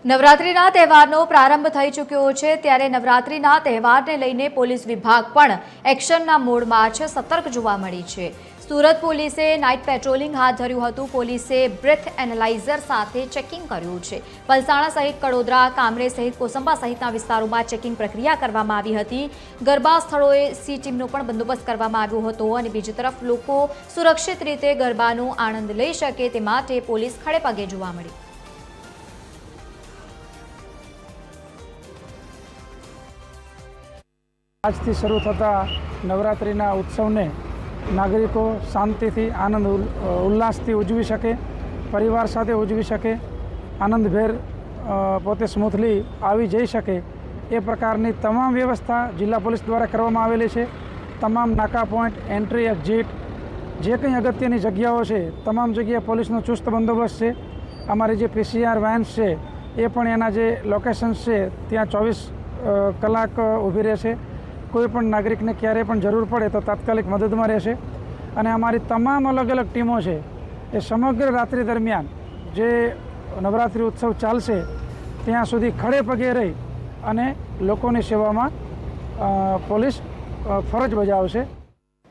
નવરાત્રિના તહેવારનો પ્રારંભ થઈ ચૂક્યો છે ત્યારે નવરાત્રિના તહેવારને લઈને પોલીસ વિભાગ પણ એક્શનના મોડમાં છે, સતર્ક જોવા મળી છે। સુરત પોલીસે નાઇટ પેટ્રોલિંગ હાથ ધર્યું હતું। પોલીસે બ્રેથ એનાલાઇઝર સાથે ચેકિંગ કર્યું છે। પલસાણા સહિત કડોદરા, કામરેજ સહિત કોસંબા સહિતના વિસ્તારોમાં ચેકિંગ પ્રક્રિયા કરવામાં આવી હતી। ગરબા સ્થળોએ સી ટીમનો પણ બંદોબસ્ત કરવામાં આવ્યો હતો અને બીજી તરફ લોકો સુરક્ષિત રીતે ગરબાનો આનંદ લઈ શકે તે માટે પોલીસ ખડે પગે જોવા મળી। આજથી શરૂ થતા નવરાત્રિના ઉત્સવને નાગરિકો શાંતિથી આનંદ ઉલ્લાસથી ઉજવી શકે, પરિવાર સાથે ઉજવી શકે, આનંદભેર પોતે સ્મૂથલી આવી જઈ શકે એ પ્રકારની તમામ વ્યવસ્થા જિલ્લા પોલીસ દ્વારા કરવામાં આવેલી છે। તમામ નાકા પોઈન્ટ, એન્ટ્રી એક્ઝિટ, જે કંઈ અગત્યની જગ્યાઓ છે તમામ જગ્યાએ પોલીસનો ચુસ્ત બંદોબસ્ત છે। અમારી જે PCR વેન્સ છે એ પણ એના જે લોકેશન્સ છે ત્યાં 24 કલાક ઊભી રહેશે। કોઈ પણ નાગરિકને ક્યારેય પણ જરૂર પડે તો તાત્કાલિક મદદમાં રહેશે અને અમારી તમામ અલગ અલગ ટીમો છે એ સમગ્ર રાત્રિ દરમિયાન જે નવરાત્રિ ઉત્સવ ચાલશે ત્યાં સુધી ખડે પગે રહી અને લોકોની સેવામાં પોલીસ ફરજ બજાવશે।